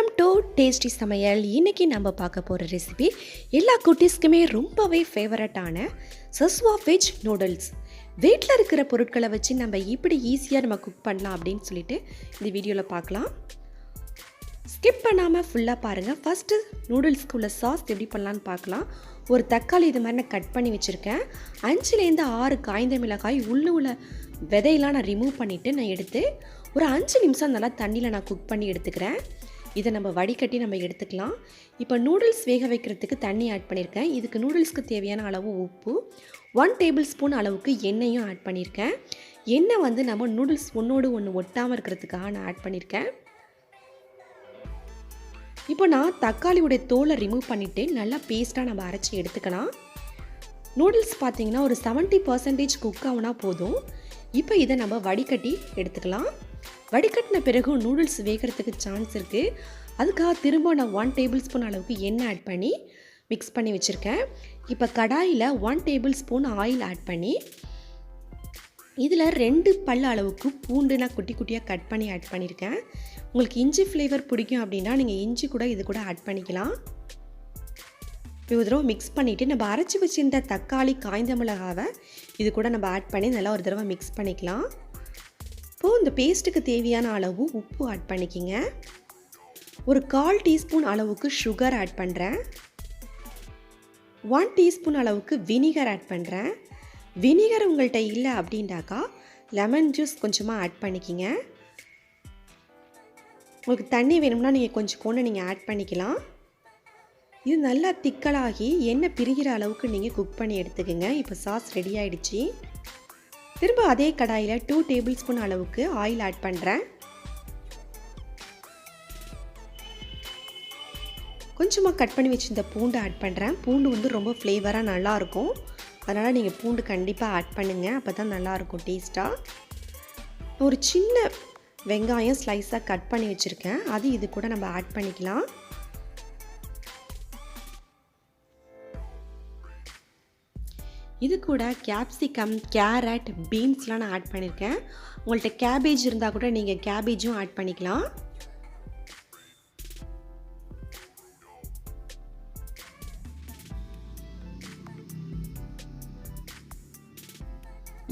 Welcome to tasty சமையல். இன்றைக்கி நம்ம பார்க்க போகிற ரெசிபி எல்லா குட்டீஸ்க்குமே ரொம்பவே ஃபேவரட்டான செஸ்வா வெஜ் நூடுல்ஸ். வீட்டில் இருக்கிற பொருட்களை வச்சு நம்ம இப்படி ஈஸியாக நம்ம குக் பண்ணலாம் அப்படின்னு சொல்லிட்டு இந்த வீடியோவில் பார்க்கலாம். ஸ்கிப் பண்ணாமல் ஃபுல்லாக பாருங்கள். ஃபஸ்ட்டு நூடுல்ஸ்க்கு உள்ள சாஸ் எப்படி பண்ணலான்னு பார்க்கலாம். ஒரு தக்காளி இது மாதிரி நான் கட் பண்ணி வச்சுருக்கேன். 5லேருந்து 6 காய்ந்த மிளகாய் உள்ள விதையெல்லாம் நான் ரிமூவ் பண்ணிவிட்டு நான் எடுத்து ஒரு 5 நிமிஷம் நல்லா தண்ணியில் நான் குக் பண்ணி எடுத்துக்கிறேன். இதை நம்ம வடிகட்டி நம்ம எடுத்துக்கலாம். இப்போ நூடுல்ஸ் வேக வைக்கிறதுக்கு தண்ணி ஆட் பண்ணியிருக்கேன். இதுக்கு நூடுல்ஸ்க்கு தேவையான அளவு உப்பு, 1 டேபிள் ஸ்பூன் அளவுக்கு எண்ணெயும் ஆட் பண்ணியிருக்கேன். எண்ணெய் வந்து நம்ம நூடுல்ஸ் ஒன்றோடு ஒன்று ஒட்டாமல் இருக்கிறதுக்காக நான் ஆட் பண்ணியிருக்கேன். இப்போ நான் தக்காளியோடைய தோலை ரிமூவ் பண்ணிவிட்டு நல்லா பேஸ்ட்டாக நம்ம அரைச்சி எடுத்துக்கலாம். நூடுல்ஸ் பார்த்திங்கன்னா ஒரு 70% குக் ஆகுனா போதும். இப்போ இதை நம்ம வடிகட்டி எடுத்துக்கலாம். வடிகட்டின பிறகு நூடுல்ஸ் வேகிறதுக்கு சான்ஸ் இருக்குது. அதுக்காக திரும்ப நான் 1 டேபிள் ஸ்பூன் அளவுக்கு எண்ணெய் ஆட் பண்ணி மிக்ஸ் பண்ணி வச்சுருக்கேன். இப்போ கடாயில் 1 டேபிள் ஸ்பூன் ஆயில் ஆட் பண்ணி இதில் 2 பல் அளவுக்கு பூண்டு நான் குட்டி குட்டியாக கட் பண்ணி ஆட் பண்ணியிருக்கேன். உங்களுக்கு இஞ்சி ஃப்ளேவர் பிடிக்கும் அப்படின்னா நீங்கள் இஞ்சி கூட இது கூட ஆட் பண்ணிக்கலாம். இப்போ ஒரு தடவை மிக்ஸ் பண்ணிவிட்டு நம்ம அரைச்சி வச்சுருந்த தக்காளி காய்ந்த மிளகாவை இது கூட நம்ம ஆட் பண்ணி நல்லா ஒரு தடவை மிக்ஸ் பண்ணிக்கலாம். இப்போது இந்த பேஸ்ட்டுக்கு தேவையான அளவு உப்பு ஆட் பண்ணிக்கிங்க. ஒரு 1/4 டீஸ்பூன் அளவுக்கு சுகர் ஆட் பண்ணுறேன். 1 டீஸ்பூன் அளவுக்கு வினிகர் ஆட் பண்ணுறேன். வினிகர் உங்கள்கிட்ட இல்லை அப்படின்டாக்கா லெமன் ஜூஸ் கொஞ்சமாக ஆட் பண்ணிக்கிங்க. உங்களுக்கு தண்ணி வேணும்னா நீங்கள் கொஞ்சம் கொண்டு நீங்கள் ஆட் பண்ணிக்கலாம். இது நல்லா திக்கலாகி எண்ணெய் பிரிகிற அளவுக்கு நீங்கள் குக் பண்ணி எடுத்துக்கோங்க. இப்போ சாஸ் ரெடி ஆகிடுச்சு. திரும்ப அதே கடாயில் 2 டேபிள் ஸ்பூன் அளவுக்கு ஆயில் ஆட் பண்ணுறேன். கொஞ்சமாக கட் பண்ணி வச்சுருந்த பூண்டு ஆட் பண்ணுறேன். பூண்டு வந்து ரொம்ப ஃப்ளேவராக நல்லாயிருக்கும். அதனால் நீங்கள் பூண்டு கண்டிப்பாக ஆட் பண்ணுங்கள். அப்போ தான் நல்லாயிருக்கும் டேஸ்ட்டாக. ஒரு சின்ன வெங்காயம் ஸ்லைஸாக கட் பண்ணி வச்சுருக்கேன். அது இது கூட நம்ம ஆட் பண்ணிக்கலாம். இது கூட கேப்சிகம், கேரட், பீன்ஸ்லாம் நான் ஆட் பண்ணியிருக்கேன். உங்கள்கிட்ட கேபேஜ் இருந்தால் கூட நீங்கள் கேபேஜும் ஆட் பண்ணிக்கலாம்.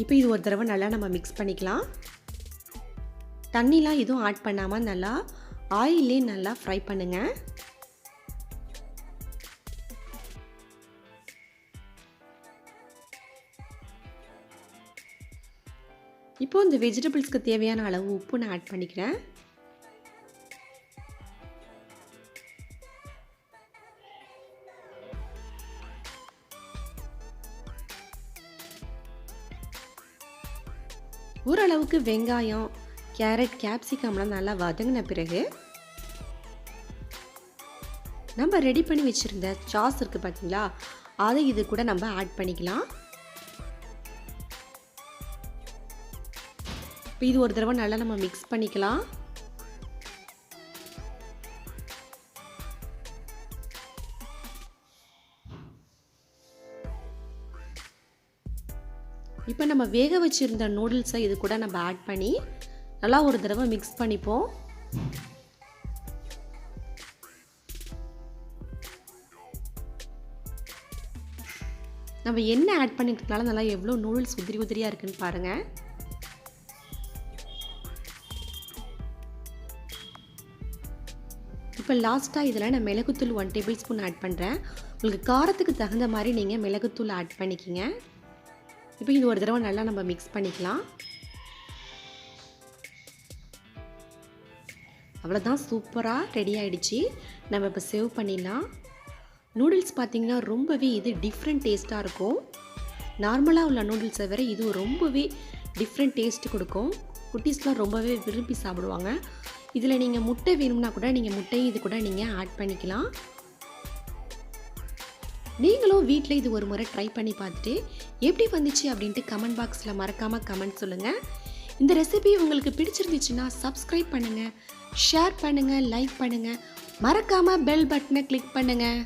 இப்போ இது ஒரு தடவை நல்லா நம்ம மிக்ஸ் பண்ணிக்கலாம். தண்ணிலாம் எதுவும் ஆட் பண்ணாமல் நல்லா ஆயிலே நல்லா ஃப்ரை பண்ணுங்கள். இப்போது இந்த வெஜிடபிள்ஸ்க்கு தேவையான அளவு உப்பு நான் ஆட் பண்ணிக்கிறேன். ஓரளவுக்கு வெங்காயம், கேரட், கேப்சிகம்லாம் நல்லா வதங்கின பிறகு நம்ம ரெடி பண்ணி வச்சுருந்த சாஸ் இருக்குது பார்த்தீங்களா, அதை இது கூட நம்ம ஆட் பண்ணிக்கலாம். இது ஒரு தடவை நல்லா நம்ம மிக்ஸ் பண்ணிக்கலாம். இப்போ நம்ம வேக வச்சிருந்த நூடுல்ஸை இது கூட நம்ம ஆட் பண்ணி நல்லா ஒரு தடவை மிக்ஸ் பண்ணிப்போம். நம்ம என்ன ஆட் பண்ணிக்கிறதுனால நல்லா எவ்வளோ நூடுல்ஸ் உதிரி உதிரியாக இருக்குன்னு பாருங்கள். இப்போ லாஸ்ட்டாக இதில் நான் மிளகுத்தூள் 1 டேபிள் ஸ்பூன் ஆட் பண்ணுறேன். உங்களுக்கு காரத்துக்கு தகுந்த மாதிரி நீங்கள் மிளகுத்தூள் ஆட் பண்ணிக்கிங்க. இப்போ இது ஒரு தடவை நல்லா நம்ம மிக்ஸ் பண்ணிக்கலாம். அவ்வளோதான், சூப்பராக ரெடி ஆகிடுச்சு. நம்ம இப்போ சர்வ் பண்ணிடலாம். நூடுல்ஸ் பார்த்திங்கன்னா ரொம்பவே இது டிஃப்ரெண்ட் டேஸ்ட்டாக இருக்கும். நார்மலாக உள்ள நூடுல்ஸை விட இது ரொம்பவே டிஃப்ரெண்ட் டேஸ்ட்டு கொடுக்கும். குட்டீஸ்லாம் ரொம்பவே விரும்பி சாப்பிடுவாங்க. இதில் நீங்கள் முட்டை வேணும்னா கூட நீங்கள் முட்டையும் இது கூட நீங்கள் ஆட் பண்ணிக்கலாம். நீங்களும் வீட்டில் இது ஒரு முறை ட்ரை பண்ணி பார்த்துட்டு எப்படி வந்துச்சு அப்படின்ட்டு கமெண்ட் பாக்ஸில் மறக்காமல் கமெண்ட் சொல்லுங்கள். இந்த ரெசிபி உங்களுக்கு பிடிச்சிருந்துச்சுன்னா சப்ஸ்கிரைப் பண்ணுங்கள், ஷேர் பண்ணுங்கள், லைக் பண்ணுங்கள், மறக்காமல் பெல் பட்டனை கிளிக் பண்ணுங்கள்.